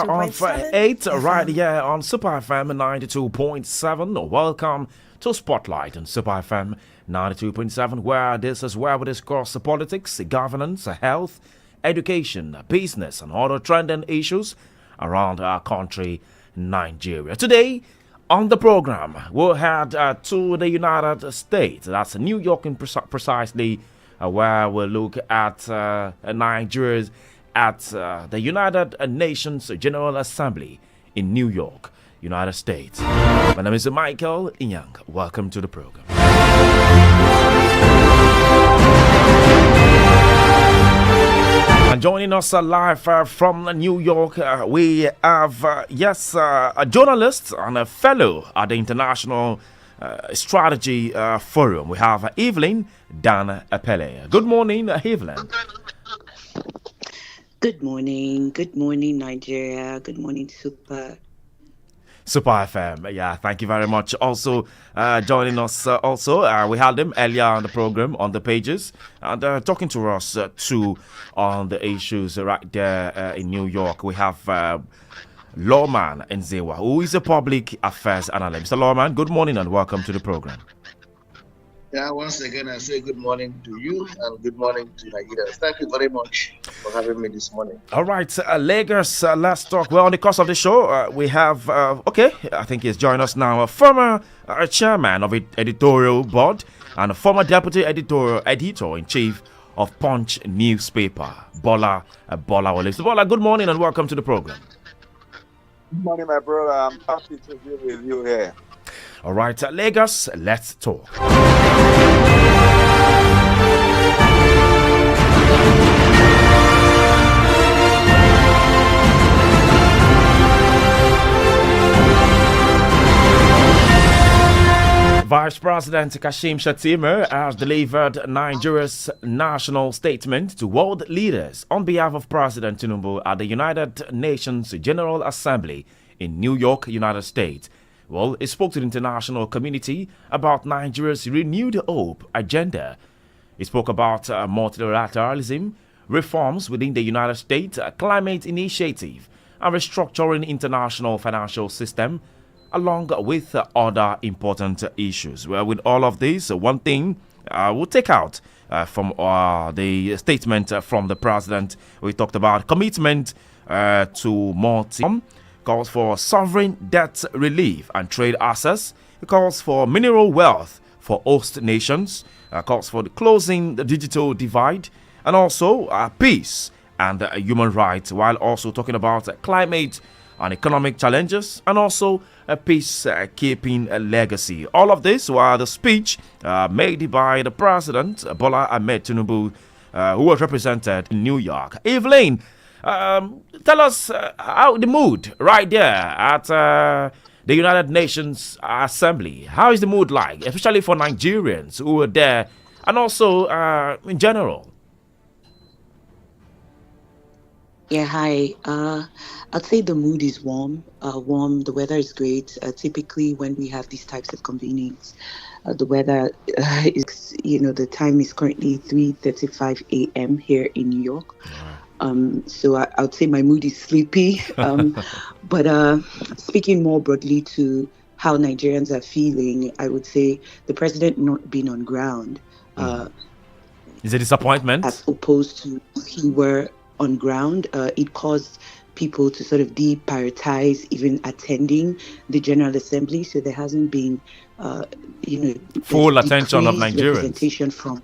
Of 8 right here on Super FM 92.7. Welcome to Spotlight on Super FM 92.7, where this is where we discuss politics, governance, health, education, business, and other trending issues around our country, Nigeria. Today on the program, we'll head to the United States. That's New York, precisely, where we'll look at Nigeria's at the United Nations General Assembly in New York, United States. My name is Michael Young. Welcome to the program. And joining us live from New York, we have, a journalist and a fellow at the International Strategy Forum. We have Evelyn Dan Apele. Good morning, Evelyn. Good morning, Nigeria. Good morning, Super FM. Yeah, thank you very much. Also, joining us, we had him earlier on the program on the pages and talking to us too on the issues right there in New York. We have Lawman Nzewa, who is a public affairs analyst. Mr. Lawman, good morning and welcome to the program. Yeah, once again, I say good morning to you and good morning to Nigeria. Thank you very much for having me this morning. All right, Lagos, let's talk. Well, on the course of the show, we have, I think he's joined us now, a former chairman of editorial board and a former deputy editor-in-chief of Punch newspaper, Bola. Bola, good morning and welcome to the program. Good morning, my brother. I'm happy to be with you here. All right, Lagos, let's talk. Vice President Kashim Shettima has delivered Nigeria's national statement to world leaders on behalf of President Tinubu at the United Nations General Assembly in New York, United States. Well, he spoke to the international community about Nigeria's renewed hope agenda. He spoke about multilateralism, reforms within the United States, climate initiative, and restructuring international financial system, along with other important issues. Well, with all of this, one thing we'll take out from the statement from the president. We talked about commitment to calls for sovereign debt relief and trade access. It calls for mineral wealth for host nations. Calls for closing the digital divide and also peace and human rights, while also talking about climate and economic challenges and also a peacekeeping legacy. All of this while the speech made by the president, Bola Tinubu, who was represented in New York. Evelyn, tell us how the mood right there at the United Nations Assembly. How is the mood like, especially for Nigerians who were there and also in general? Yeah, hi. I'd say the mood is warm. The weather is great. Typically, when we have these types of convenings, the weather is, the time is currently 3:35 a.m. here in New York. So I would say my mood is sleepy. But speaking more broadly to how Nigerians are feeling, I would say the president not being on ground. Is a disappointment? As opposed to he were on ground, it caused people to sort of deprioritize even attending the General Assembly. So there hasn't been, full attention of Nigerians. Representation from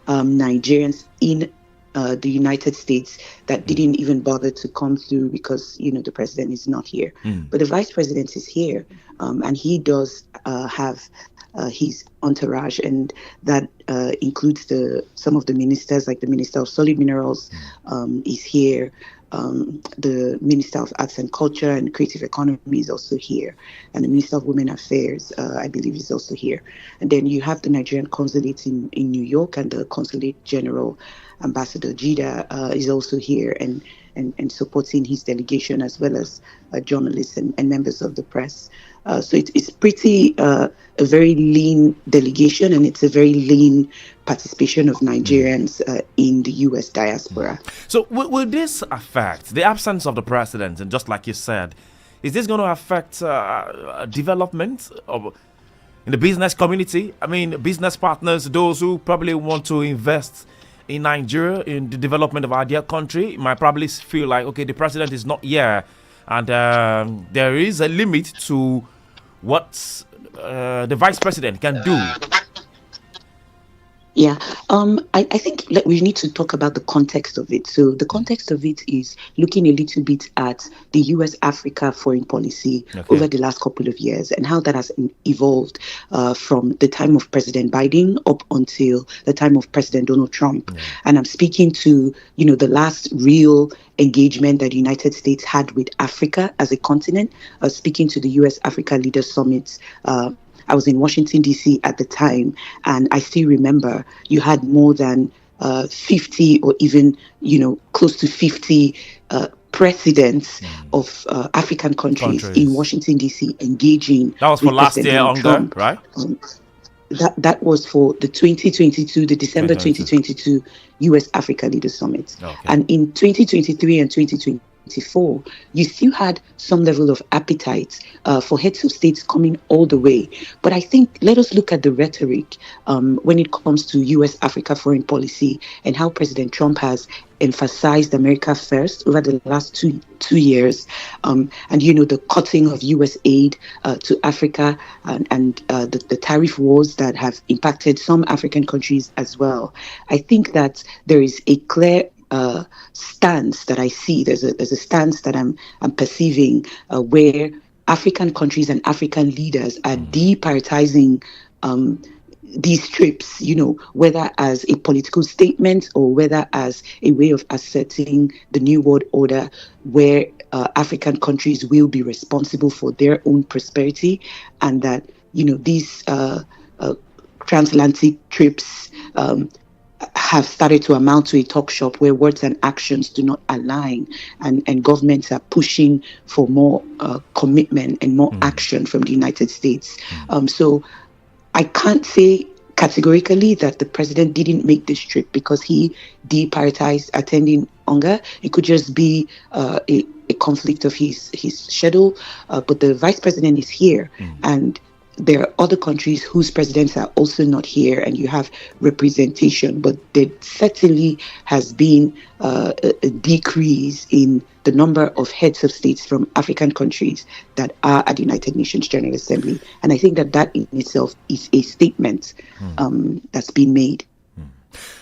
Nigerians in the United States that didn't even bother to come through because, the president is not here. But the vice president is here, and he does have his entourage, and that includes some of the ministers, like the Minister of Solid Minerals is here. The Minister of Arts and Culture and Creative Economy is also here, and the Minister of Women Affairs, I believe, is also here. And then you have the Nigerian consulate in New York, and the Consulate General, Ambassador Jida, is also here and supporting his delegation, as well as journalists and members of the press. So it's pretty a very lean delegation, and it's a very lean participation of Nigerians in the U.S. diaspora. So will this affect the absence of the president? And just like you said, is this going to affect development in the business community? I mean, business partners, those who probably want to invest in Nigeria, in the development of our dear country, might probably feel like, okay, the president is not here, and there is a limit to what the vice president can do. Yeah, I think we need to talk about the context of it. So the context of it is looking a little bit at the US-Africa foreign policy over the last couple of years and how that has evolved from the time of President Biden up until the time of President Donald Trump. And I'm speaking to, the last real engagement that the United States had with Africa as a continent, speaking to the US-Africa Leaders Summit. I was in Washington, D.C. at the time, and I still remember you had more than 50 or even, close to 50 presidents of African countries in Washington, D.C. engaging. That was for last year, Unga, right? That was for the December 2022 US-Africa Leaders Summit. And in 2023 and 2024, you still had some level of appetite for heads of states coming all the way. But I think let us look at the rhetoric when it comes to US-Africa foreign policy and how President Trump has emphasized America first over the last two years. And, the cutting of US aid to Africa and the tariff wars that have impacted some African countries as well. I think that there is a clear stance that I see. There's a stance that I'm perceiving where African countries and African leaders are deprioritizing these trips, whether as a political statement or whether as a way of asserting the New World Order, where African countries will be responsible for their own prosperity, and that these transatlantic trips have started to amount to a talk shop where words and actions do not align, and governments are pushing for more commitment and more action from the United States. So I can't say categorically that the president didn't make this trip because he deprioritized attending Unga. It could just be a conflict of his schedule, but the vice president is here, and there are other countries whose presidents are also not here, and you have representation, but there certainly has been a decrease in the number of heads of states from African countries that are at the United Nations General Assembly. And I think that in itself is a statement that's been made.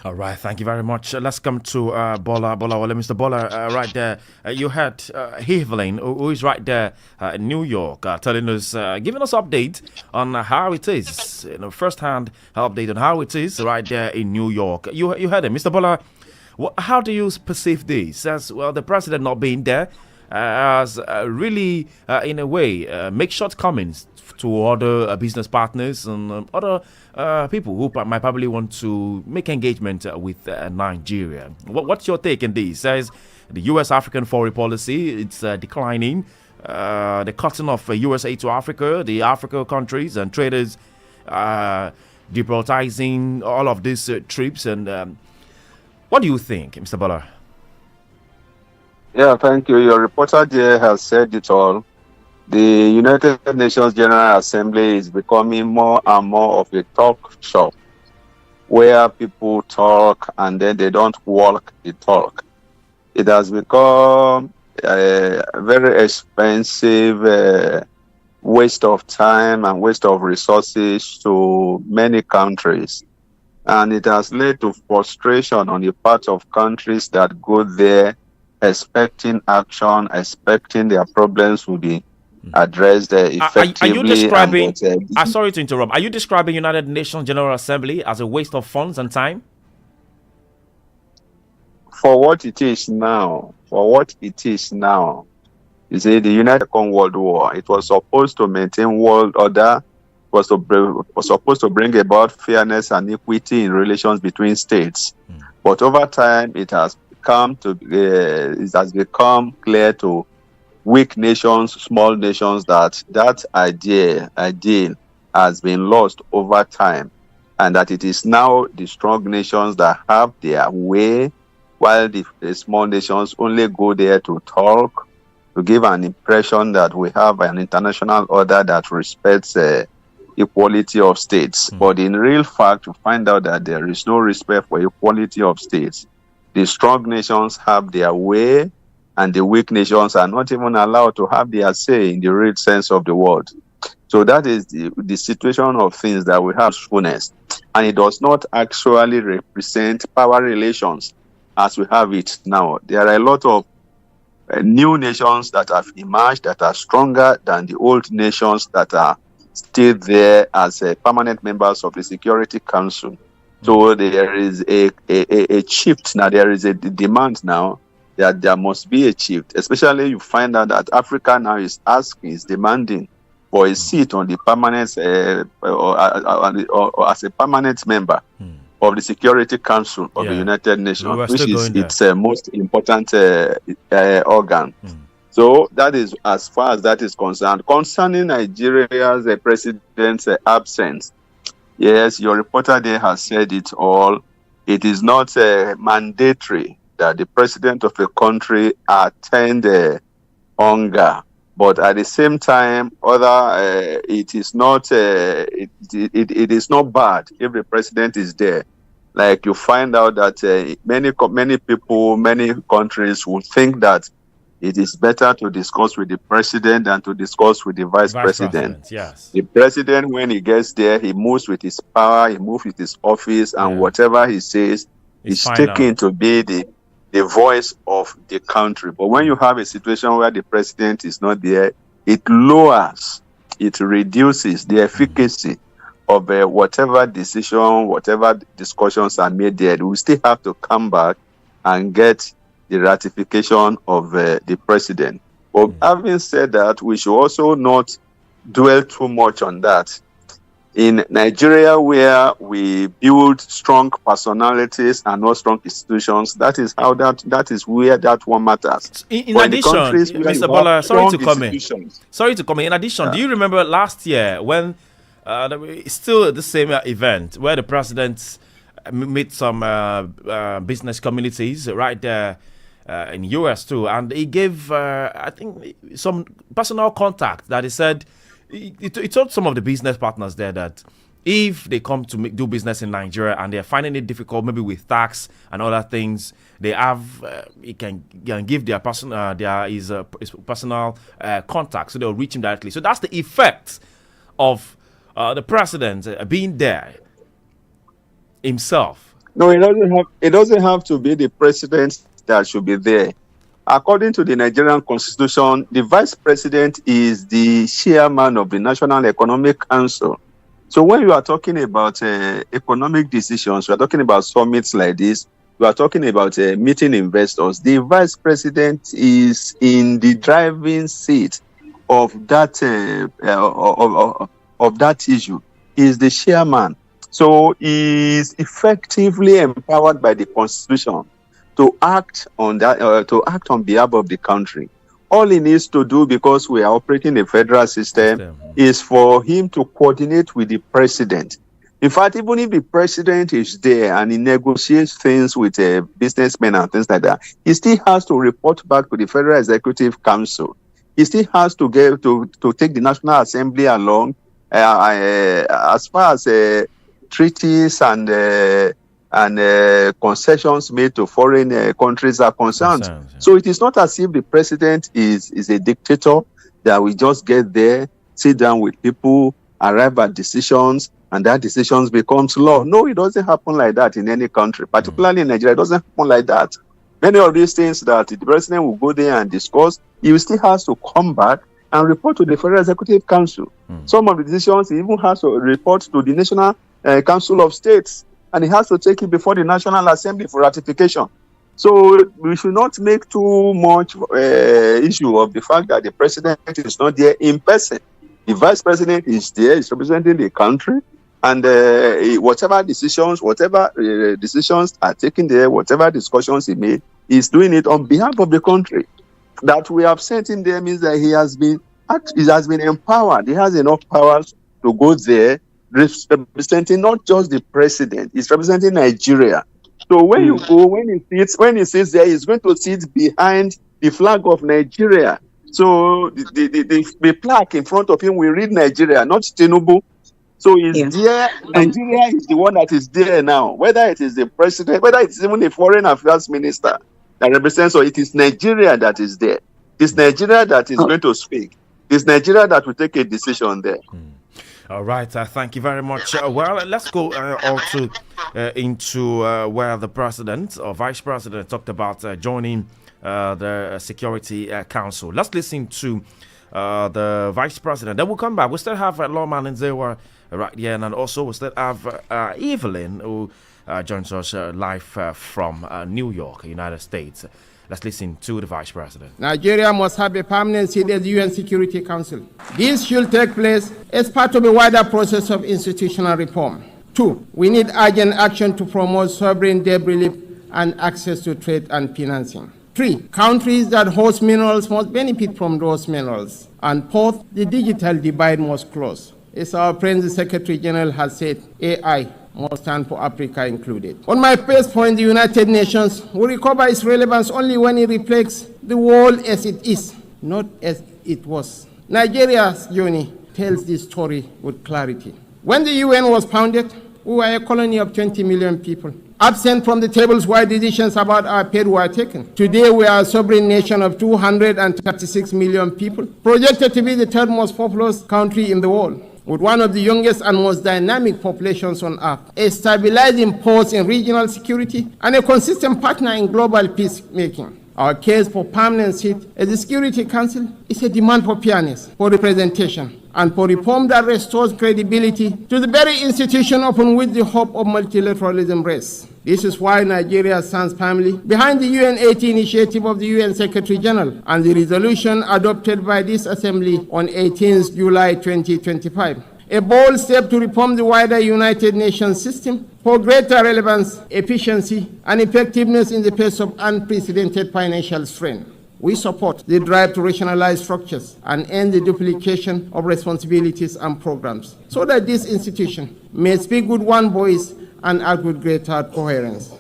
All right, thank you very much. Let's come to Bola, Mr. Bola, right there. You had Evelyn, who is right there in New York, telling us, giving us update on how it is, first-hand update on how it is right there in New York. You heard him, Mr. Bola. How do you perceive this? As well, the president not being there has really, in a way, make shortcomings to other business partners and other people who might probably want to make engagement with Nigeria. What's your take on this? Says the U.S.-African foreign policy, it's declining. The cutting of U.S. aid to Africa, the African countries and traders deprioritizing all of these trips. And what do you think, Mr. Bola? Yeah, thank you. Your reporter there has said it all. The United Nations General Assembly is becoming more and more of a talk shop where people talk and then they don't walk the talk. It has become a very expensive waste of time and waste of resources to many countries. And it has led to frustration on the part of countries that go there expecting action, expecting their problems will be addressed effectively. Are you describing, sorry to interrupt, are you describing United Nations General Assembly as a waste of funds and time? For what it is now, you see, the United World War, it was supposed to maintain world order, was supposed to bring about fairness and equity in relations between states. But over time, it has become clear to weak nations, small nations, that ideal has been lost over time, and that it is now the strong nations that have their way, while the small nations only go there to talk, to give an impression that we have an international order that respects equality of states. But in real fact, you find out that there is no respect for equality of states. The strong nations have their way, and the weak nations are not even allowed to have their say in the real sense of the word. So that is the situation of things that we have fullness. And it does not actually represent power relations as we have it now. There are a lot of new nations that have emerged that are stronger than the old nations that are still there as permanent members of the Security Council. So there is a shift now. There is a demand now that there must be a shift. Especially you find out that Africa now is demanding for a seat on the permanent or as a permanent member of the Security Council of the United Nations, which is its most important organ. So that is as far as that is concerned. Concerning Nigeria's president's absence, yes, your reporter there has said it all. It is not mandatory that the president of the country attend Unga, but at the same time, it is not it is not bad if the president is there. Like you find out that many people, many countries will think that it is better to discuss with the president than to discuss with the vice president. Yes. The president, when he gets there, he moves with his power, he moves with his office, and whatever he says is taken to be the voice of the country. But when you have a situation where the president is not there, it lowers, it reduces the efficacy of whatever decision, whatever discussions are made there. We still have to come back and get the ratification of the president. But having said that, we should also not dwell too much on that. In Nigeria, where we build strong personalities and not strong institutions, that is where that one matters. In addition, Mr. Bola, sorry to come in. In addition, do you remember last year when still the same event where the president met some business communities right there in US too, and he gave I think some personal contact that he said he told some of the business partners there that if they come to do business in Nigeria and they're finding it difficult, maybe with tax and other things, they have he can give their personal his personal contact, so they'll reach him directly. So that's the effect of the president being there himself. No, it doesn't have to be the president that should be there. According to the Nigerian Constitution, the vice president is the chairman of the National Economic Council. So when you are talking about economic decisions, we are talking about summits like this, we are talking about meeting investors. The vice president is in the driving seat of that of that issue. He is the chairman. So he is effectively empowered by the Constitution to act on that, to act on behalf of the country. All he needs to do, because we are operating a federal system, is for him to coordinate with the president. In fact, even if the president is there and he negotiates things with businessmen and things like that, he still has to report back to the Federal Executive Council. He still has to take the National Assembly along as far as treaties and concessions made to foreign countries are concerned. So it is not as if the president is a dictator that we just get there, sit down with people, arrive at decisions, and that decisions becomes law. No, it doesn't happen like that in any country, particularly in Nigeria. It doesn't happen like that. Many of these things that the president will go there and discuss, he still has to come back and report to the Federal Executive Council. Some of the decisions he even has to report to the National Council of States, and he has to take it before the National Assembly for ratification. So we should not make too much issue of the fact that the president is not there in person. The vice president is there, is representing the country, and whatever decisions are taken there, whatever discussions he made, he's doing it on behalf of the country. that we have sent him there means that he has been empowered. He has enough powers to go there, representing not just the president, he's representing Nigeria. So when you go, when he sits there, he's going to sit behind the flag of Nigeria. So the plaque in front of him will read Nigeria, not Tinubu. So he's there. Nigeria is the one that is there now. Whether it is the president, whether it is even the foreign affairs minister that represents, or it is Nigeria that is there. It's Nigeria that is going to speak. It's Nigeria that will take a decision there. All right, thank you very much. Well, let's go also into where the president or vice president talked about joining the Security Council. Let's listen to the vice president. Then we'll come back. We still have Lawman and Zewa right here, and also we still have Evelyn, who joins us live from New York, United States. Let's listen to the Vice President. Nigeria must have a permanent seat at the UN Security Council. This should take place as part of a wider process of institutional reform. 2, we need urgent action to promote sovereign debt relief and access to trade and financing. 3, countries that host minerals must benefit from those minerals. And 4th, the digital divide must close. As our friend the Secretary General has said, AI must stand for Africa included. On my first point, the United Nations will recover its relevance only when it reflects the world as it is, not as it was. Nigeria's journey tells this story with clarity. When the UN was founded, we were a colony of 20 million people, absent from the tables where decisions about our fate were taken. Today, we are a sovereign nation of 236 million people, projected to be the third most populous country in the world, with one of the youngest and most dynamic populations on earth, a stabilizing force in regional security, and a consistent partner in global peacemaking. Our case for permanent seat at the Security Council is a demand for fairness, for representation, and for reform that restores credibility to the very institution upon which the hope of multilateralism rests. This is why Nigeria stands firmly behind the UN-80 initiative of the UN Secretary General and the resolution adopted by this Assembly on 18 July 2025. A bold step to reform the wider United Nations system for greater relevance, efficiency, and effectiveness in the face of unprecedented financial strain. We support the drive to rationalize structures and end the duplication of responsibilities and programs so that this institution may speak with one voice and act with greater coherence.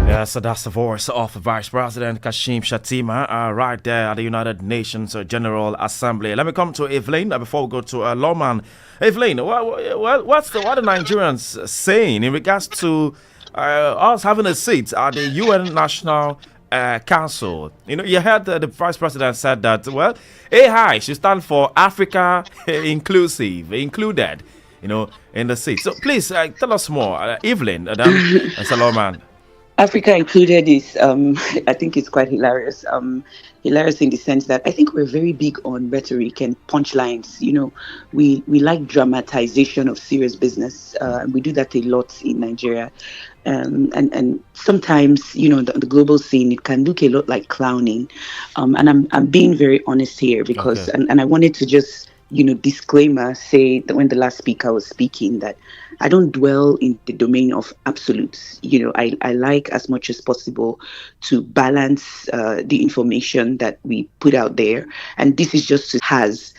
Yeah, so that's the voice of Vice President Kashim Shettima right there at the United Nations General Assembly. Let me come to Evelyn before we go to Lawman. Evelyn, what are the Nigerians saying in regards to us having a seat at the UN National Council? You know, you heard the Vice President said that, well, AI should stand for Africa included, you know, in the seat. So please tell us more, Evelyn, and then Lawman. Africa included is, I think it's quite hilarious. Hilarious in the sense that I think we're very big on rhetoric and punchlines. You know, we like dramatization of serious business. We do that a lot in Nigeria. And sometimes, you know, the global scene, it can look a lot like clowning. And I'm being very honest here because, okay. and I wanted to just, you know, disclaimer, say that when the last speaker was speaking that I don't dwell in the domain of absolutes. You know, I like as much as possible to balance the information that we put out there. And this is just has,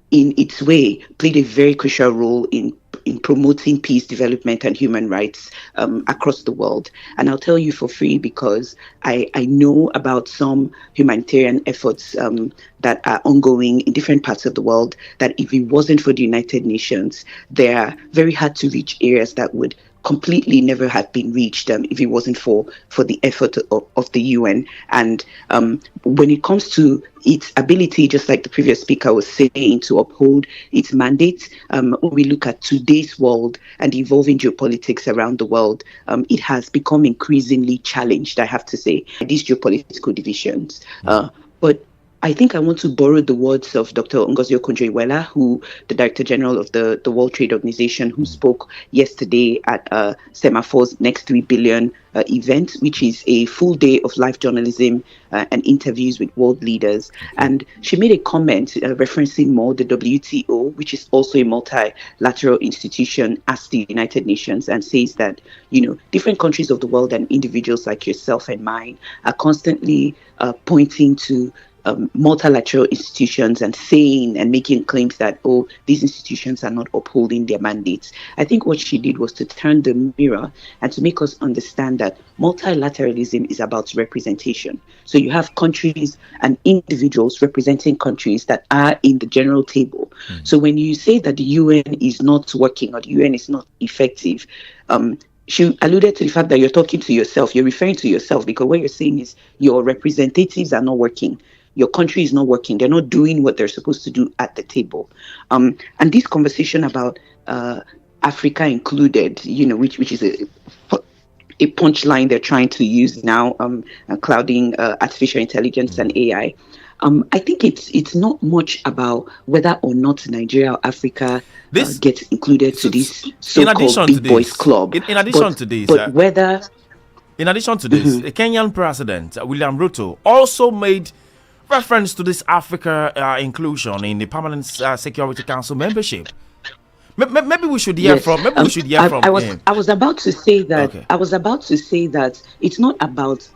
in its way, played a very crucial role in promoting peace, development, and human rights across the world. And I'll tell you for free because I know about some humanitarian efforts that are ongoing in different parts of the world that if it wasn't for the United Nations, they are very hard to reach areas that would completely never have been reached if it wasn't for the effort of the UN. And when it comes to its ability, just like the previous speaker was saying, to uphold its mandate, when we look at today's world and the evolving geopolitics around the world, it has become increasingly challenged, I have to say, these geopolitical divisions. But I think I want to borrow the words of Dr. Ngozi Okonjo-Iweala, the Director General of the World Trade Organization, who spoke yesterday at Semaphor's Next 3 Billion event, which is a full day of live journalism and interviews with world leaders. And she made a comment referencing more the WTO, which is also a multilateral institution as the United Nations, and says that, different countries of the world and individuals like yourself and mine are constantly pointing to multilateral institutions and saying and making claims that, these institutions are not upholding their mandates. I think what she did was to turn the mirror and to make us understand that multilateralism is about representation. So you have countries and individuals representing countries that are in the general table. So when you say that the UN is not working or the UN is not effective, she alluded to the fact that you're talking to yourself, you're referring to yourself, because what you're saying is your representatives are not working. Your country is not working. They're not doing what they're supposed to do at the table. And this conversation about Africa included, which is a punchline they're trying to use now, clouding artificial intelligence and AI. I think it's not much about whether or not Nigeria or Africa gets included to this so-called big boys club. In addition to this, the Kenyan President William Ruto also made reference to this Africa inclusion in the Permanent Security Council membership. Maybe we should hear from. Maybe we should hear from him. I was about to say that. Okay. I was about to say that it's not about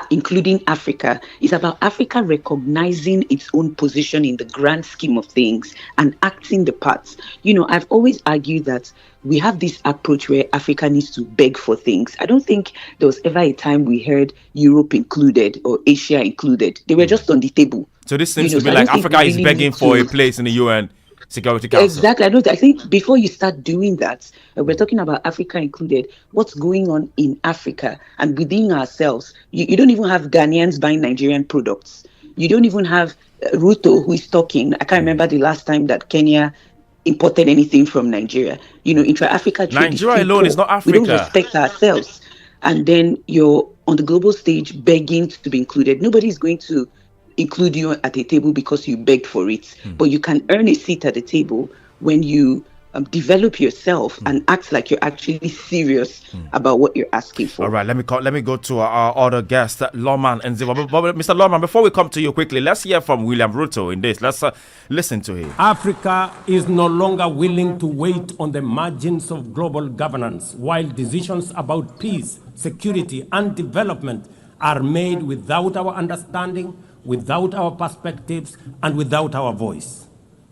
including Africa. It's about Africa recognizing its own position in the grand scheme of things and acting the parts. I've always argued that we have this approach where Africa needs to beg for things. I don't think there was ever a time we heard Europe included or Asia included. They were just on the table. So this seems to be like Africa is begging for a place in the UN Security Council. Exactly. I think before you start doing that, we're talking about Africa included, what's going on in Africa and within ourselves. You don't even have Ghanaians buying Nigerian products. You don't even have Ruto who is talking. I can't remember the last time that Kenya imported anything from Nigeria. Intra-Africa trade. Nigeria alone is not Africa. We don't respect ourselves. And then you're on the global stage begging to be included. Nobody's going to include you at a table because you begged for it. But you can earn a seat at the table when you develop yourself and act like you're actually serious about what you're asking for. All right, let me go to our other guest, Lawman Nziva. But Mr. Lawman, before we come to you quickly, let's hear from William Ruto in this. Let's listen to him. Africa is no longer willing to wait on the margins of global governance while decisions about peace, security, and development are made without our understanding, without our perspectives, and without our voice.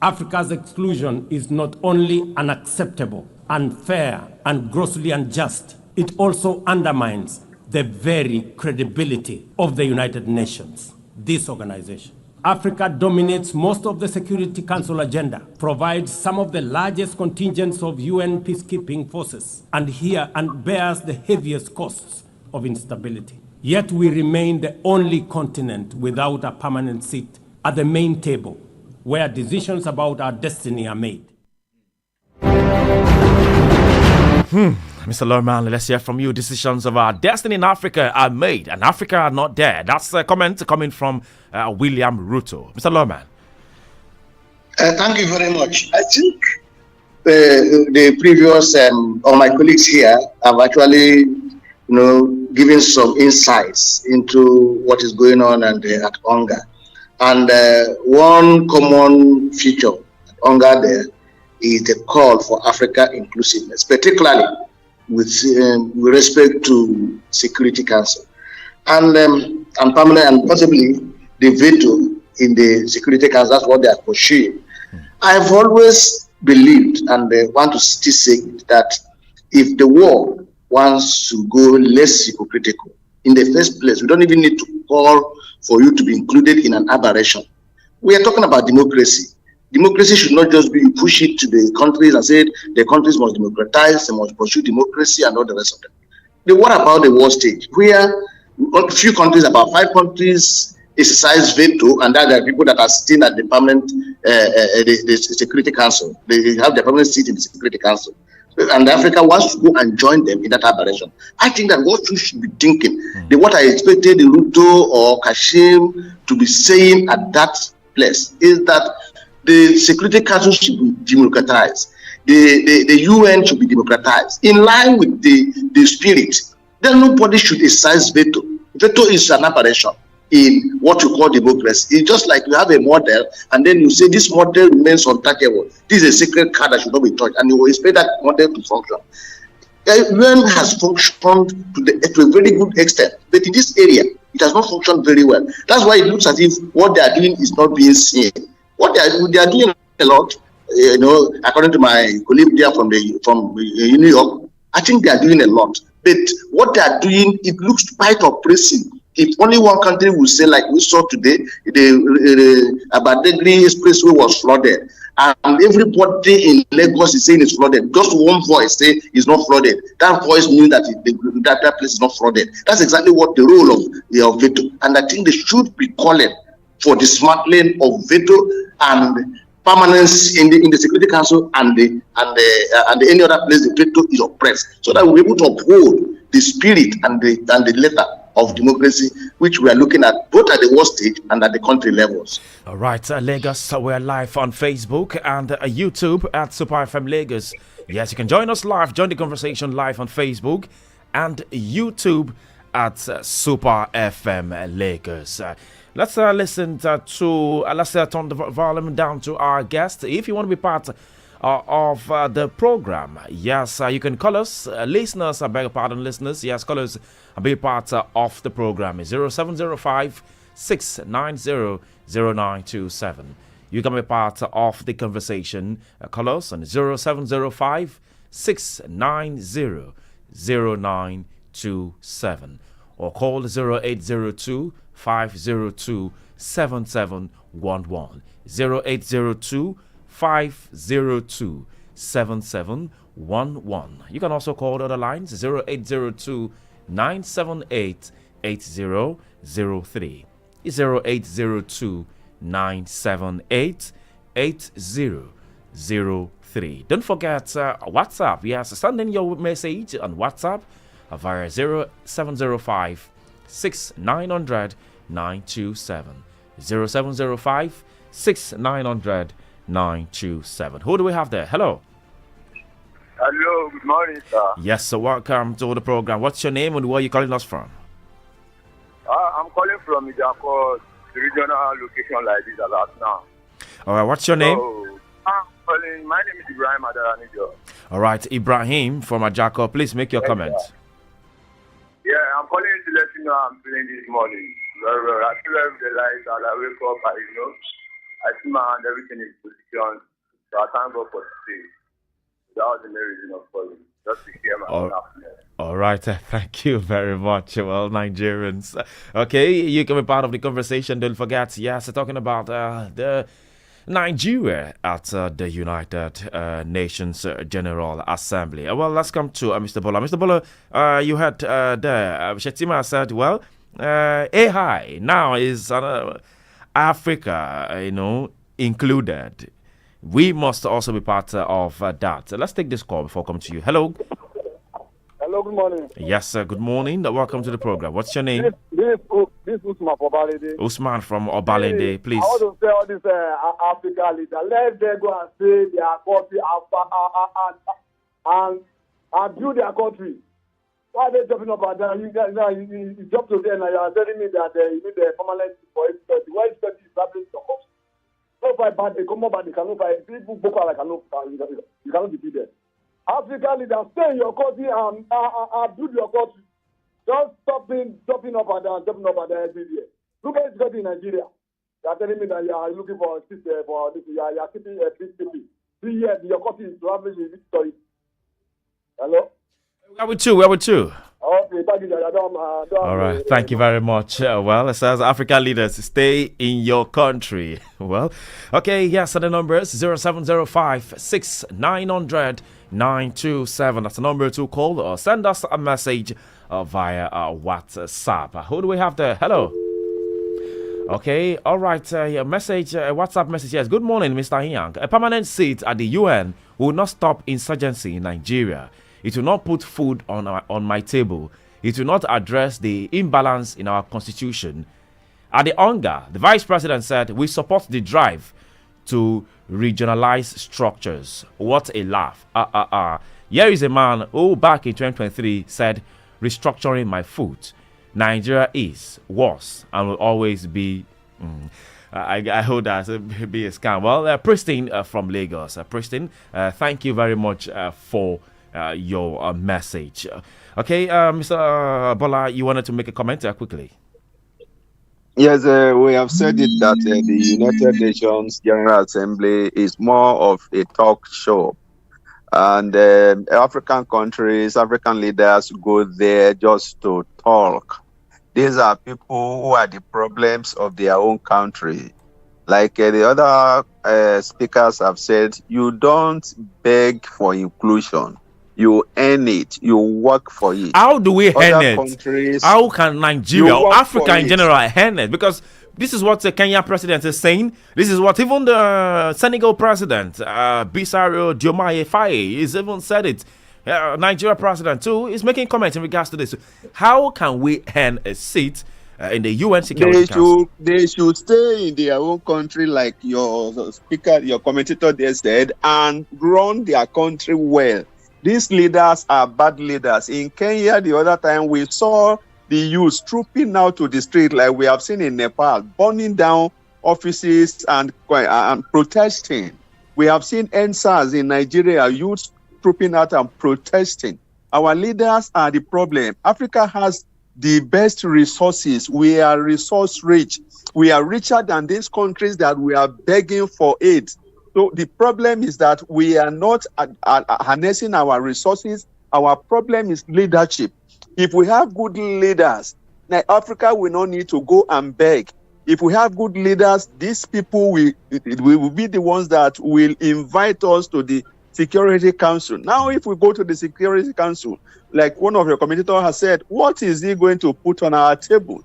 Africa's exclusion is not only unacceptable, unfair, and grossly unjust, it also undermines the very credibility of the United Nations, this organization. Africa dominates most of the Security Council agenda, provides some of the largest contingents of UN peacekeeping forces, and bears the heaviest costs of instability. Yet we remain the only continent without a permanent seat at the main table, where decisions about our destiny are made. Mr. Lawman, let's hear from you. Decisions of our destiny in Africa are made, and Africa are not there. That's a comment coming from William Ruto. Mr. Lawman. Thank you very much. I think the previous, or my colleagues here, have actually, given some insights into what is going on at Unga. And one common feature at Unga there is the call for Africa inclusiveness, particularly with respect to Security Council. And permanent and possibly the veto in the Security Council, that's what they are pursuing. I've always believed, and want to still say it, that if the world wants to go less hypocritical, in the first place, we don't even need to call for you to be included in an aberration. We are talking about democracy. Democracy should not just be you push it to the countries and say the countries must democratize, they must pursue democracy and all the rest of them. What about the world stage? Where a few countries, about 5 countries, exercise veto, and that there are people that are sitting at the permanent the Security Council. They have their permanent seat in the Security Council. and Africa wants to go and join them in that direction. I think that what you should be thinking, what I expected the Ruto or Kashim to be saying at that place is that the Security Council should be democratized. The UN should be democratized in line with the spirit. Then nobody should exercise veto. Veto is an aberration in what you call democracy. It's just like you have a model and then you say this model remains untouchable. This is a sacred card that should not be touched, and you expect that model to function. UN has functioned to a very good extent, but in this area, it has not functioned very well. That's why it looks as if what they are doing is not being seen. What they are doing a lot, according to my colleague there from New York, I think they are doing a lot. But what they are doing, it looks quite oppressive. If only one country would say, like we saw today, the Abadegri Expressway was flooded, and everybody in Lagos is saying it's flooded. Just one voice say it's not flooded. That voice means that that place is not flooded. That's exactly what the role of veto. And I think they should be calling for dismantling of veto and permanence in the Security Council and any other place the veto is oppressed, so that we're able to uphold the spirit and the letter of democracy, which we are looking at both at the world stage and at the country levels. All right, Lagos, we're live on Facebook and YouTube at Super FM Lagos. Yes, you can join us live, join the conversation live on Facebook and YouTube at Super FM Lagos. Let's listen let's turn the volume down to our guest. If you want to be part of the program, yes, you can call us. Listeners, I beg your pardon, listeners. Yes, call us and be part of the program. 0705 690 0927. You can be part of the conversation. Call us on 0705 690 0927 or call 0802 502 7711. 0802 502 7711. You can also call the other lines 0802 978 8003. 0802 978 8003. Don't forget WhatsApp. Yes, send in your message on WhatsApp via 0705 6900 927. 0705 6900 927. Who do we have there? Hello. Hello, good morning, sir. Yes, so welcome to the program. What's your name and where are you calling us from? I'm calling from Ijako, the regional location like this a lot now. All right, what's your name? I'm calling, my name is Ibrahim Adaranijo. All right, Ibrahim from Ajako, please make your comment. Yeah, I'm calling to let you know I'm feeling this morning. Very well. I feel every day like that. I wake up, I see my hand, everything is positioned. So I thank God for today. That was the main reason of calling. Just to hear my happiness. All right, thank you very much. Well, Nigerians. Okay, you can be part of the conversation. Don't forget, yes, talking about the Nigeria at the United Nations General Assembly. Well, let's come to Mr. Bola. Mr. Bola, you had there, Shettima said, well, AI now is Africa, included. We must also be part of that. Let's take this call before coming to you. Hello. Hello, good morning. Yes, good morning. Welcome to the program. What's your name? This is Usman from Obalende. Usman from Obalende, please. I want to say all this Africa leader. Let them go and say their country and build their country. Why are they jumping up and down? You jump to them and you are telling me that you need a permanent for everybody. Why is that establishing your country? Don't fight bad, they come up and they cannot fight. People Boko Haram you cannot defeat them. African leaders, stay in your country and build your country. Don't stop jumping up and down every day. Look at this country in Nigeria. You are telling me that you are looking for this, you are keeping a peace. 3 years, your country is ravaging this story. Hello? Where with you? Okay, thank you. All right, thank you very much. Well, it says African leaders, stay in your country. Well, okay, yes, and the number is 0705 6900 927. That's the number to call or send us a message via WhatsApp. Who do we have there? Hello. Okay, all right. Your message, WhatsApp message. Yes, good morning, Mr. Hyang. A permanent seat at the UN will not stop insurgency in Nigeria. It will not put food on my table. It will not address the imbalance in our constitution. At the Unga, the vice president said, we support the drive to regionalize structures. What a laugh. Here is a man who back in 2023 said, restructuring my foot. Nigeria is worse and will always be. I hope that be a scam. Well, Pristine from Lagos. Pristine, thank you very much for your message. Okay, Mr. Bola, you wanted to make a comment quickly? Yes, we have said it that the United Nations General Assembly is more of a talk show. And African countries, African leaders go there just to talk. These are people who are the problems of their own country. Like the other speakers have said, you don't beg for inclusion. You earn it. You work for it. How do we earn it? How can Nigeria or Africa in general earn it? Because this is what the Kenya president is saying. This is what even the Senegal president, Bissau Diomaye Faye, is even said it. Nigeria president too is making comments in regards to this. How can we earn a seat in the UN Security Council? They should stay in their own country, like your speaker, your commentator there said, and run their country well. These leaders are bad leaders. In Kenya, the other time, we saw the youth trooping out to the street, like we have seen in Nepal, burning down offices and protesting. We have seen NSAS in Nigeria, youth trooping out and protesting. Our leaders are the problem. Africa has the best resources. We are resource rich. We are richer than these countries that we are begging for aid. So the problem is that we are not harnessing our resources. Our problem is leadership. If we have good leaders, now Africa will not need to go and beg. If we have good leaders, these people will be the ones that will invite us to the Security Council. Now, if we go to the Security Council, like one of your commentators has said, what is he going to put on our table?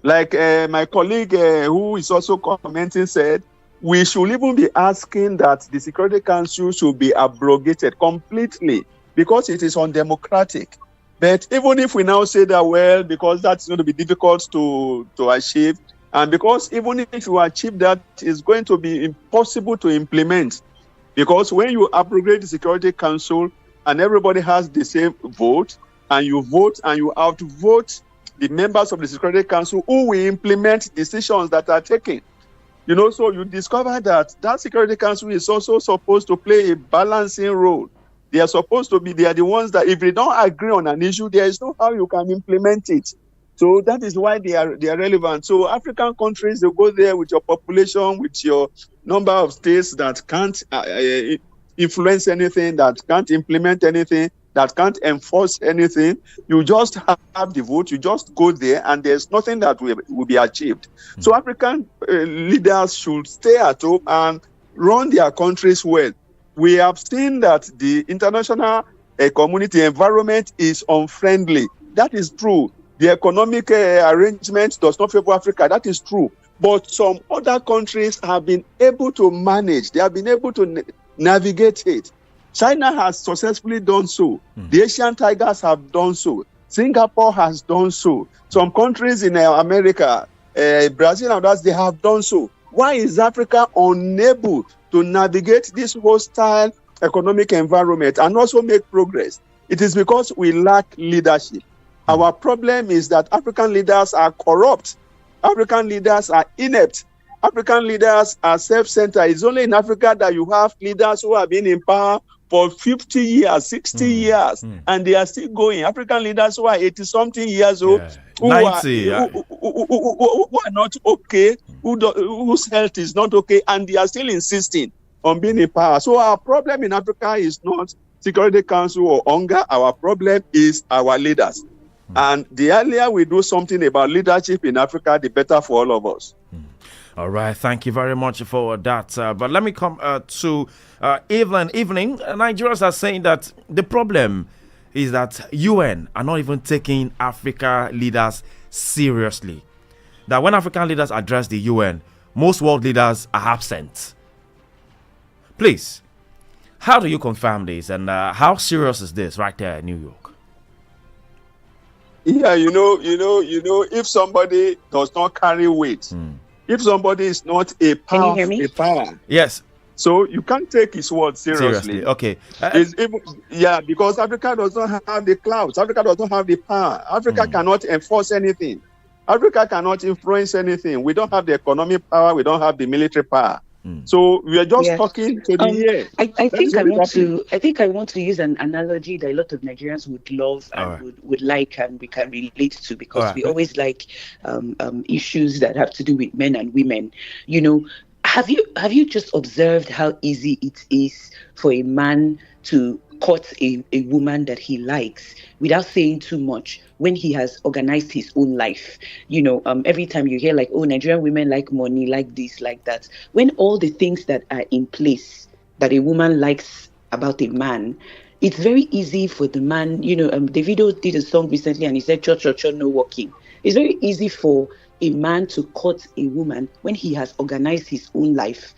Like my colleague who is also commenting said, we should even be asking that the Security Council should be abrogated completely because it is undemocratic. But even if we now say that, well, because that's going to be difficult to achieve, and because even if you achieve that, it's going to be impossible to implement. Because when you abrogate the Security Council and everybody has the same vote, and you vote and you outvote the members of the Security Council who will implement decisions that are taken. You know, so you discover that Security Council is also supposed to play a balancing role. They are supposed to be, they are the ones that if they don't agree on an issue, there is no how you can implement it. So that is why they are relevant. So African countries, they go there with your population, with your number of states that can't influence anything, that can't implement anything, that can't enforce anything. You just have the vote, you just go there, and there's nothing that will be achieved. So African leaders should stay at home and run their countries well. We have seen that the international community environment is unfriendly. That is true. The economic arrangement does not favor Africa. That is true. But some other countries have been able to manage. They have been able to navigate it. China has successfully done so. The Asian tigers have done so. Singapore has done so. Some countries in America, Brazil and others, they have done so. Why is Africa unable to navigate this hostile economic environment and also make progress? It is because we lack leadership. Our problem is that African leaders are corrupt. African leaders are inept. African leaders are self-centered. It's only in Africa that you have leaders who have been in power for 50 years, 60 years, and they are still going. African leaders who are 80-something years old, who are not okay, whose health is not okay, and they are still insisting on being in power. So our problem in Africa is not Security Council or Unga. Our problem is our leaders. And the earlier we do something about leadership in Africa, the better for all of us. All right, thank you very much for that. But let me come to evening. Nigerians are saying that the problem is that UN are not even taking Africa leaders seriously. that when African leaders address the UN, most world leaders are absent. Please, how do you confirm this, and how serious is this right there in New York? Yeah, if somebody does not carry weight, if somebody is not a power, Can you hear me? a power, Yes. so you can't take his word seriously. Okay. Because Africa does not have the clouds. Africa does not have the power. Africa cannot enforce anything. Africa cannot influence anything. We don't have the economic power. We don't have the military power. So we are just talking to the air. I think I want to use an analogy that a lot of Nigerians would love and would like, and we can relate to, because we always like issues that have to do with men and women. Have you just observed how easy it is for a man to court a woman that he likes without saying too much when he has organized his own life? Every time you hear like, oh, Nigerian women like money, like this, like that. When all the things that are in place that a woman likes about a man, it's very easy for the man. Davido did a song recently and he said, cho, no walking. It's very easy for a man to court a woman when he has organized his own life,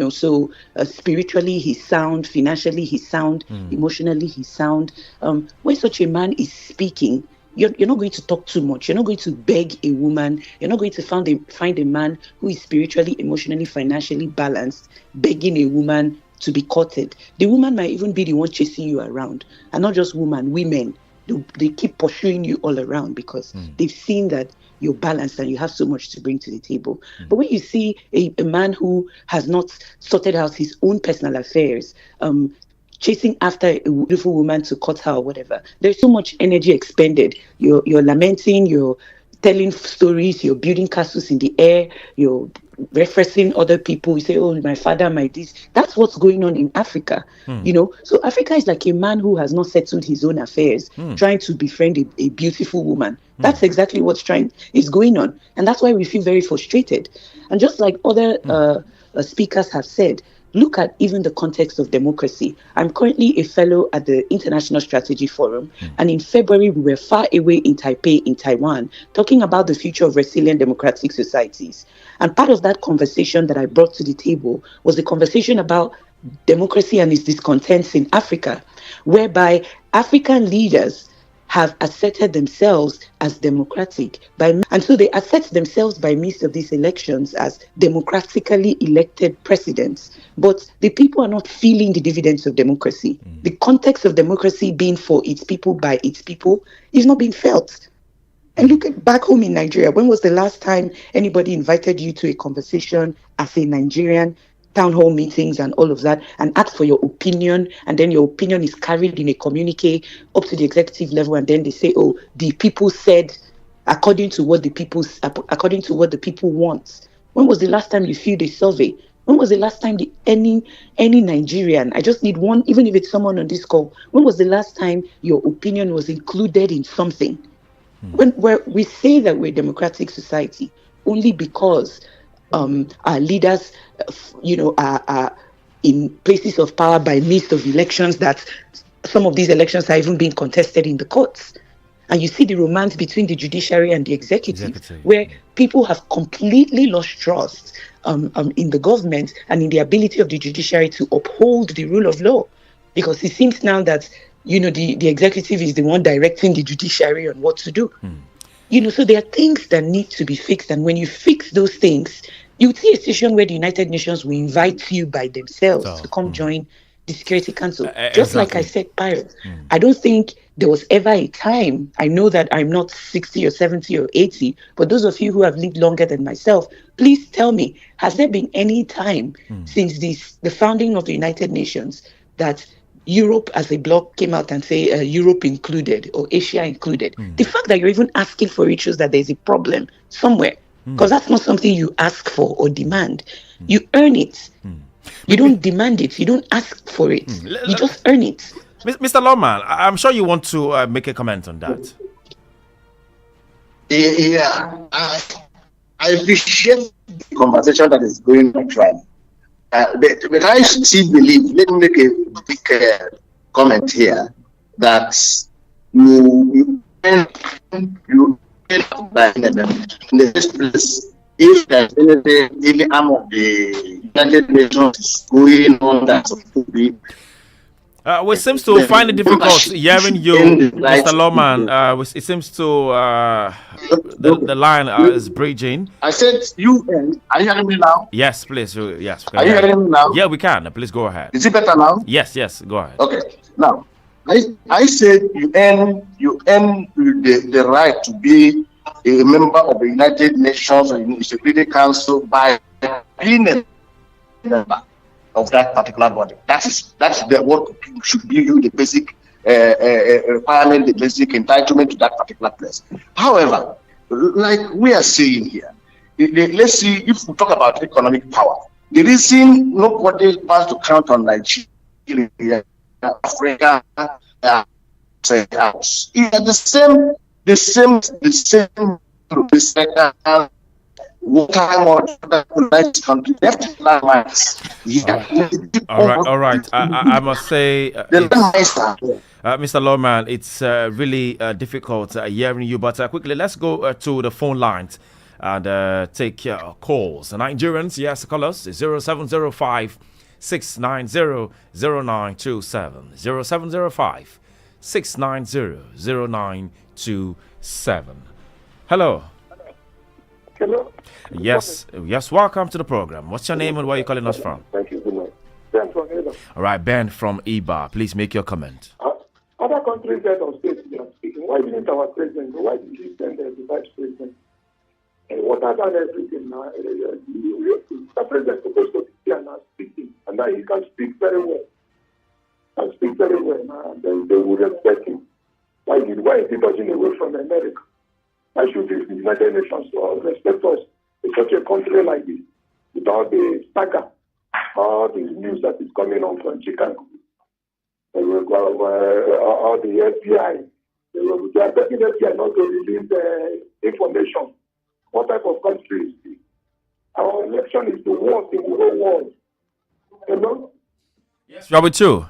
so spiritually he's sound, financially he's sound, emotionally he's sound. When such a man is speaking, you're not going to talk too much. You're not going to beg a woman. You're not going to find a man who is spiritually, emotionally, financially balanced, begging a woman to be courted. The woman might even be the one chasing you around, and not just women. They keep pursuing you all around because they've seen that you're balanced and you have so much to bring to the table. But when you see a man who has not sorted out his own personal affairs, chasing after a beautiful woman to court her or whatever, there's so much energy expended. You're lamenting, you're telling stories, you're building castles in the air, you're referencing other people. You say, oh, my father, my this. That's what's going on in Africa. So Africa is like a man who has not settled his own affairs, trying to befriend a beautiful woman. That's exactly what's going on. And that's why we feel very frustrated. And just like other speakers have said, look at even the context of democracy. I'm currently a fellow at the International Strategy Forum, and in February we were far away in Taipei, in Taiwan, talking about the future of resilient democratic societies. And part of that conversation that I brought to the table was the conversation about democracy and its discontents in Africa, whereby African leaders have asserted themselves as democratic, and so they assert themselves by means of these elections as democratically elected presidents. But the people are not feeling the dividends of democracy. The context of democracy being for its people, by its people, is not being felt. And look at back home in Nigeria. When was the last time anybody invited you to a conversation as a Nigerian, town hall meetings and all of that, and ask for your opinion, and then your opinion is carried in a communique up to the executive level, and then they say, oh, the people said according to what the people want? When was the last time you filled a survey? When was the last time any Nigerian, I just need one, even if it's someone on this call, when was the last time your opinion was included in something? Where we say that we're a democratic society only because our leaders, are in places of power by means of elections, that some of these elections are even being contested in the courts. And you see the romance between the judiciary and the executive, where people have completely lost trust in the government and in the ability of the judiciary to uphold the rule of law. Because it seems now that, the executive is the one directing the judiciary on what to do. So there are things that need to be fixed. And when you fix those things, you see a situation where the United Nations will invite you by themselves to come join the Security Council. Just like I said, Pirate, I don't think there was ever a time, I know that I'm not 60 or 70 or 80, but those of you who have lived longer than myself, please tell me, has there been any time since the founding of the United Nations that Europe as a bloc came out and say Europe included or Asia included? The fact that you're even asking for it shows that there's a problem somewhere, because that's not something you ask for or demand. You earn it. You don't demand it. You don't ask for it. You just earn it. Mr. Lawman, I'm sure you want to make a comment on that. Yeah, I appreciate the conversation that is going on. But I still believe, let me make a big comment here, that you in the first place, if there's anything, any arm of the United Nations is going on that could be. We seems to find it difficult hearing you, Mr. Lawman. It seems to the line is bridging. I said UN. Are you hearing me now? Yes, please. Yes. Are you hearing me now? Yeah, we can. Please go ahead. Is it better now? Yes. Go ahead. Okay. Now, I said you earn the right to be a member of the United Nations or Security Council by being a member of that particular body. That's what should give you the basic requirement, the basic entitlement to that particular place. However, like we are saying here, let's see if we talk about economic power. The reason nobody wants to count on Nigeria, Africa, the same All right. I must say, Mr. Lawman, it's really difficult hearing you. But quickly, let's go to the phone lines and take calls. Nigerians, yes, call us 0705 690 0927 0705 690 0927. Hello. Hello. Yes, welcome to the program. What's your name and where are you calling us from? Thank you. Good night. Ben from Eba. All right, Ben from Eba. Please make your comment. Other countries head of state they are speaking. Why didn't our president? Why did he send the vice president? And what other everything now? The president is supposed to be here and speaking, and that he can speak very well. And they will respect him. Why is he dodging away from America? Why should the United Nations respect us in such a country like this? With all the stagger, all the news that is coming on from Chicago, all the FBI, they are begging the FBI not to release the information. What type of country is this? Our election is the worst in the whole world. You know? Yes, Robert too.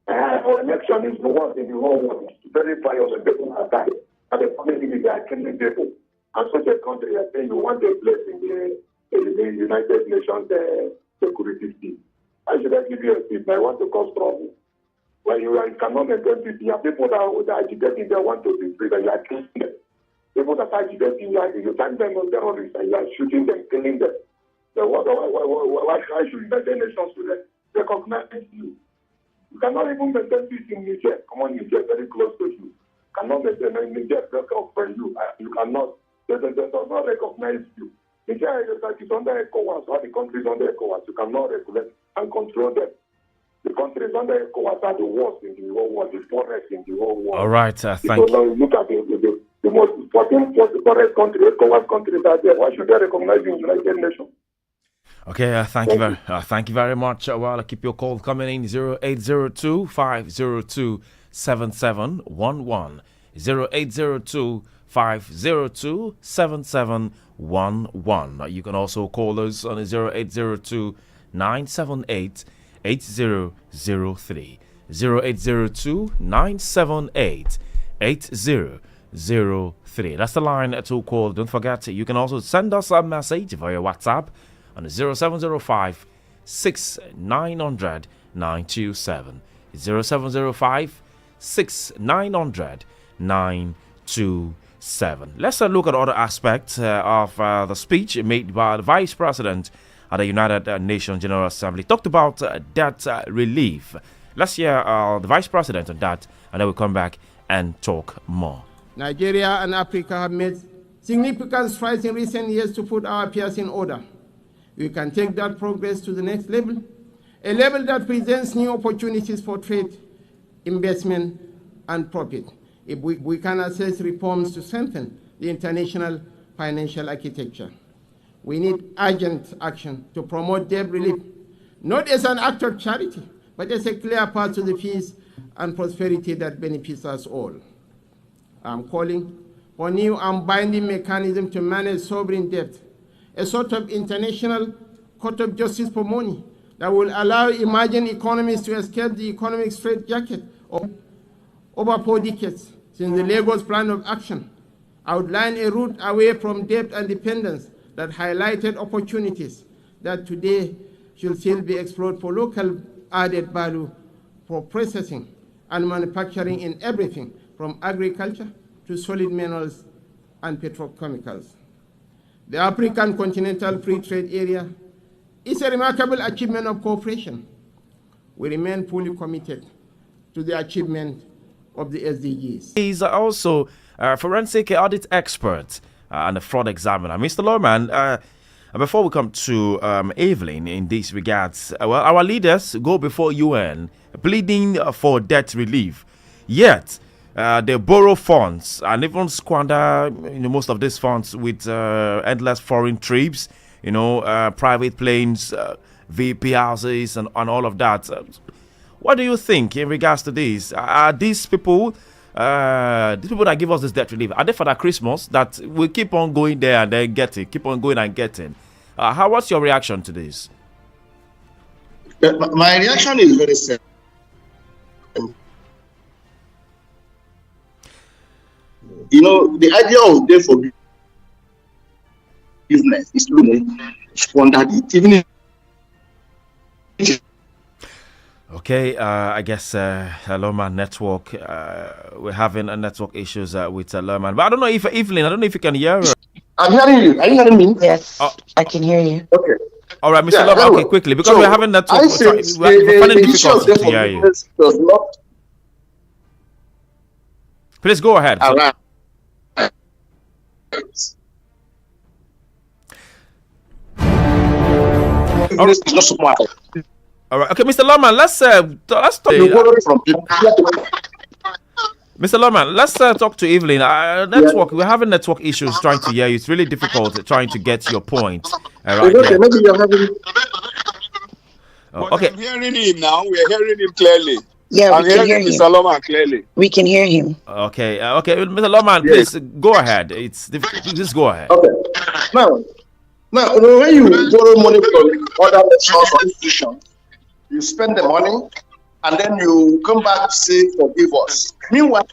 Our election is the worst in the whole world. It's very violent. People are dying. And the community they are killing people. And such a country, I say you want a place in the United Nations security team. I should give you a seat. I want to cause trouble. When you cannot maintain peace, you have people that are agitating, they want to be free, and you are killing them. People that are agitating, you tag them on terrorists, and you are shooting them, killing them. So why should United Nations recognize you? You cannot even maintain peace in Niger. Come on, Niger, very close to you. Cannot maintain Niger, for you. You cannot. They do not recognize you. Niger is under ECOWAS. All the countries under ECOWAS, you cannot regulate and control them. The countries under ECOWAS are the worst in the whole world, the poorest in the whole world. All right, thank you. Look at the most 14 poorest countries, ECOWAS countries are there. Why should they recognize you in the United Nations? Okay, thank you very much. I'll keep your call coming in 0802 502 7711 0802 502 7711. You can also call us on 0802 978 8003 0802 978 8003. That's the line to call. Don't forget, you can also send us a message via WhatsApp on 0705 6900 927 0705 6900 927. Let's look at other aspects of the speech made by the Vice President at the United Nations General Assembly. Talked about debt relief. Let's hear the Vice President on that, and then we'll come back and talk more. Nigeria and Africa have made significant strides in recent years to put our affairs in order. We can take that progress to the next level, a level that presents new opportunities for trade, investment, and profit. If we can assess reforms to strengthen the international financial architecture. We need urgent action to promote debt relief, not as an act of charity, but as a clear path to the peace and prosperity that benefits us all. I'm calling for new and binding mechanism to manage sovereign debt, a sort of international court of justice for money that will allow emerging economies to escape the economic straitjacket of over 4 decades since the Lagos Plan of Action outlined a route away from debt and dependence that highlighted opportunities that today should still be explored for local added value for processing and manufacturing in everything from agriculture to solid minerals and petrochemicals. The African Continental Free Trade Area is a remarkable achievement of cooperation. We remain fully committed to the achievement of the SDGs. He's also a forensic audit expert and a fraud examiner. Mr. Lawman, before we come to Evelyn in these regards, well, our leaders go before UN pleading for debt relief. Yet, they borrow funds and even squander most of these funds with endless foreign trips, private planes, VP houses, and all of that. What do you think in regards to this? Are these people that give us this debt relief, are they for that Christmas that we keep on going there and then getting, keep on going and getting? What's your reaction to this? My reaction is very simple. The idea of debt forgiveness is to squander it, even if. Okay, I guess Lawman network. We're having a network issues with Lawman, but I don't know if Evelyn. I don't know if you can hear her. I'm hearing you. Are you hearing me? Yes, I can hear you. Okay. All right, Mr. Lawman. Okay, quickly, because we're having network. We're finding difficult to hear you. Please go ahead. All right. All right. Okay, Mr. Lawman, let's talk. Mr. Lawman, let's talk to Evelyn. Network. We're having network issues trying to hear you. It's really difficult trying to get your point. Right. Maybe you're having. Okay. I'm hearing him now. We're hearing him clearly. Yeah, I'm hearing Mr. Lawman clearly. We can hear him. Okay. Okay, Mr. Lawman, please go ahead. It's difficult. Just go ahead. Okay. Now, when you borrow money from other source or institutions, you spend the money, and then you come back to say forgive us. Meanwhile,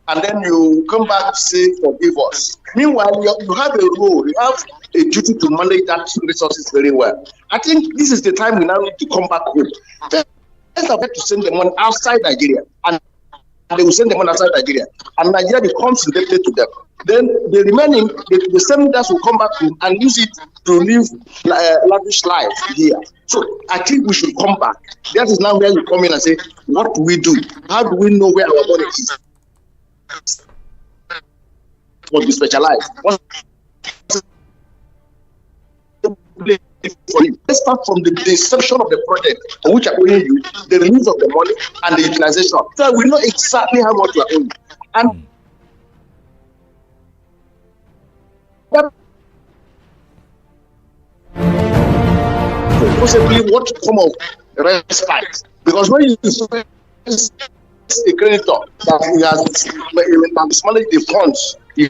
and then you come back to say forgive us. Meanwhile, you have a role, you have a duty to manage that resources very well. I think this is the time we now need to come back home. Let's have to send the money outside Nigeria, and they will send the money outside Nigeria, and Nigeria becomes indebted to them. Then the remaining, the senders will come back home and use it to live lavish life here. So I think we should come back. That is now where you come in and say, what do we do? How do we know where our money is? What we specialize? For you. Let's start from the inception of the project on which I'm owing you, the release of the money, and the utilization. So we know exactly how much you are owing. And possibly what form of respite? Because when you face a creditor that he has mismanaged the funds you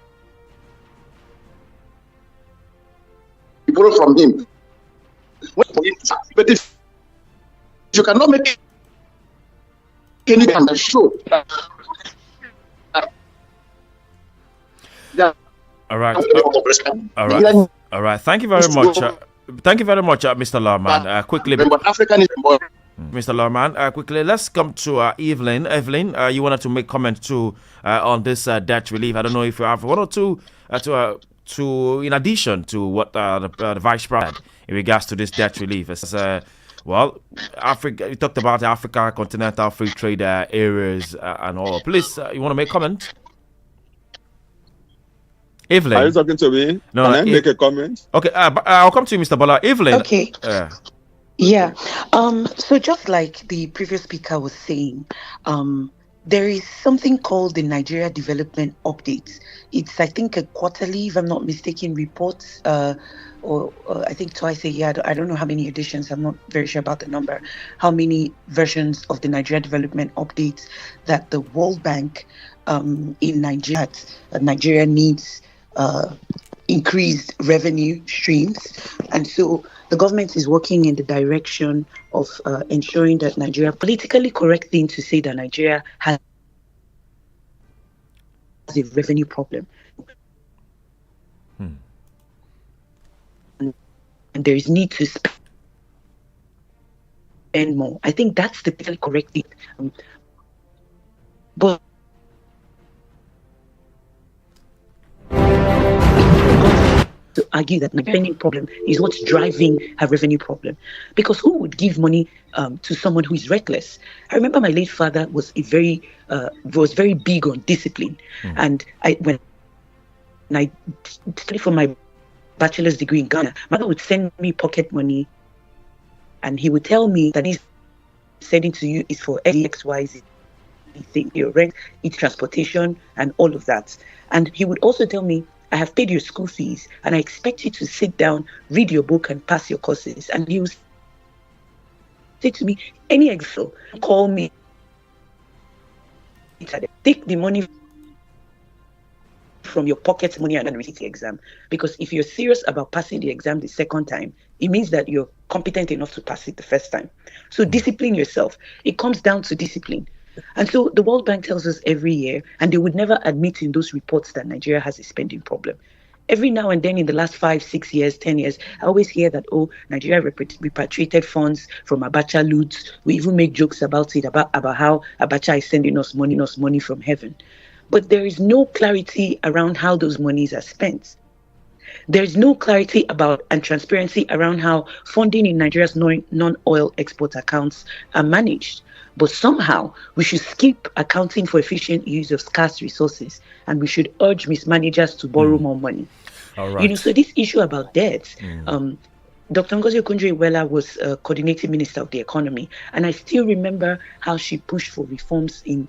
borrow from him, but if you cannot make any kind of show all right. All right. Thank you very much. Thank you very much, Mr. Lawman. Quickly, Mr. Lawman, quickly, let's come to Evelyn. Evelyn, you wanted to make comment too on this debt relief. I don't know if you have one or two to in addition to what the Vice President in regards to this debt relief. Well, Africa. You talked about the Africa Continental Free Trade areas and all. Please, you want to make comment? Evelyn. Are you talking to me? No, Can I make a comment? Okay, I'll come to you, Mr. Bola. Evelyn. Okay. Yeah. So just like the previous speaker was saying, there is something called the Nigeria Development Update. It's, I think, a quarterly, if I'm not mistaken, report, or I think twice a year. I don't know how many editions. I'm not very sure about the number. How many versions of the Nigeria Development Update that the World Bank in Nigeria, Nigeria needs increased revenue streams. And so the government is working in the direction of ensuring that Nigeria, politically correct thing to say that Nigeria has a revenue problem. there is need to spend more. I think that's the politically correct thing. But to argue that the spending problem is what's driving her revenue problem, because who would give money to someone who is reckless? I remember my late father was very big on discipline, and when I studied for my bachelor's degree in Ghana, my mother would send me pocket money, and he would tell me that he's sending to you is for XYZ thing, your rent, its transportation, and all of that. And he would also tell me, I have paid your school fees, and I expect you to sit down, read your book, and pass your courses. And he would say to me, any exam, call me, take the money from your pocket money and then retake the exam. Because if you're serious about passing the exam the second time, it means that you're competent enough to pass it the first time. So discipline yourself. It comes down to discipline. And so the World Bank tells us every year, and they would never admit in those reports that Nigeria has a spending problem. Every now and then in the last 5, 6 years, 10 years, I always hear that, Nigeria repatriated funds from Abacha loots. We even make jokes about it, about how Abacha is sending us money from heaven. But there is no clarity around how those monies are spent. There is no clarity about and transparency around how funding in Nigeria's non-oil export accounts are managed. But somehow we should skip accounting for efficient use of scarce resources, and we should urge mismanagers to borrow more money. All right. So this issue about debt, Dr. Ngozi Okonjo-Iweala was coordinating minister of the economy, and I still remember how she pushed for reforms in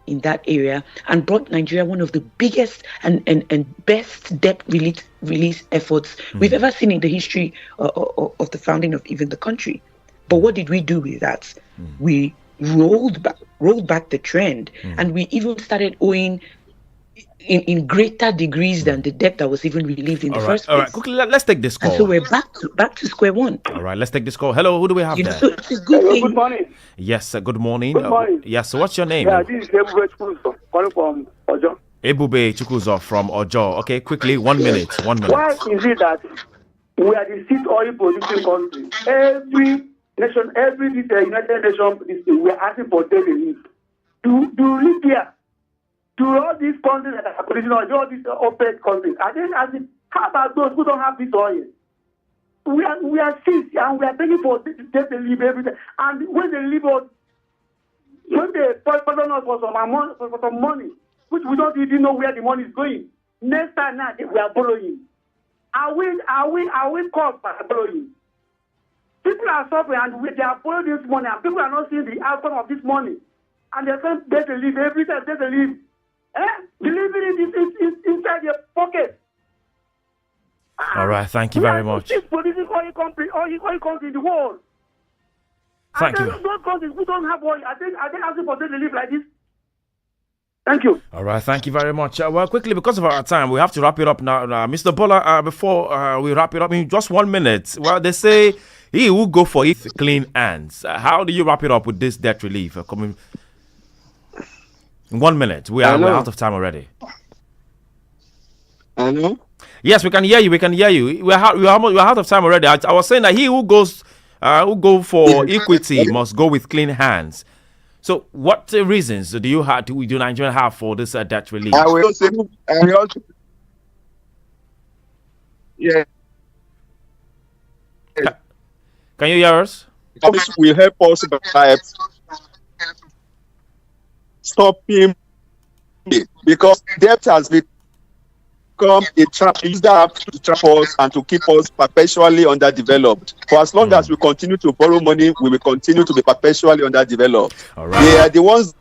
that area and brought Nigeria one of the biggest and best debt release efforts we've ever seen in the history of the founding of even the country. But what did we do with that? We rolled back the trend, and we even started owing in greater degrees than the debt that was even relieved in the first place. All right, quickly, let's take this call. And so we're back to square one. All right, let's take this call. Hello, who do we have there? So it's a good thing. Good morning. Yes, good morning. Good morning. Yes, so what's your name? Yeah, this is Ebube Chukwuzo, calling from Ojo. Ebube Chukwuzo from Ojo. Okay, quickly, 1 minute. 1 minute. Why is it that we are the seed oil producing country? Every nation, United Nations, we are asking for daily relief. To Libya, to all these countries that are producing oil, all these OPEC countries, are they asking, how about those who don't have this oil? We are sick, and we are begging for daily relief every day. And when they leave us, when they pardon us for some money, which we don't even know where the money is going, next time now we are borrowing. Are we caught by borrowing? People are suffering, and they are borrowing this money, and people are not seeing the outcome of this money. And they're saying they can leave every time they leave. Believing it is inside your pocket. All right, thank you very much. This producing oil country in the world. Thank you. Those countries who don't have oil, are they asking for them to live like this? Thank you. All right, thank you very much. Well, quickly, because of our time, we have to wrap it up now. Mr. Bola, before we wrap it up in just 1 minute, well, they say he will go for it clean hands. How do you wrap it up with this debt relief coming? 1 minute. We're out of time already. Hello? Yes, we can hear you. We're out of time already. I was saying that he who go for equity must go with clean hands. So, what reasons do Nigerians have for this debt relief? Yeah. Can you hear us? This will help us by stopping it, because debt has become a trap. Use that to trap us and to keep us perpetually underdeveloped. For as long as we continue to borrow money, we will continue to be perpetually underdeveloped. All right. They are the ones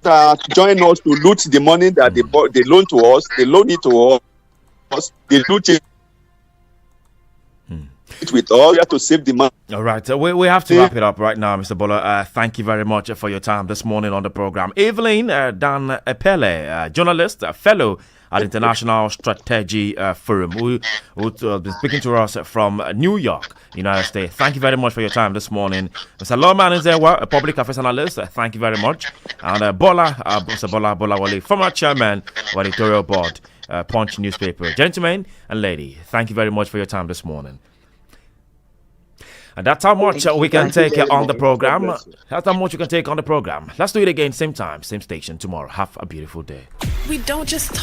that join us to loot the money that they loan to us. They loan it to us. They loot it with us. We have to save the money. All right, we have to wrap it up right now, Mr. Bola. Thank you very much for your time this morning on the program. Evelyn Dan Epele, journalist, fellow at International Strategy Forum, who been speaking to us from New York, United States. Thank you very much for your time this morning. Mr. Lawman is there, a public affairs analyst. Thank you very much. And Mr. Bola Wale, former chairman of editorial board, Punch newspaper. Gentlemen and lady, thank you very much for your time this morning. And that's how much we can Thank take you very on the much. program. God bless you. That's how much we can take on the program. Let's do it again, same time, same station tomorrow. Have a beautiful day. We don't just talk.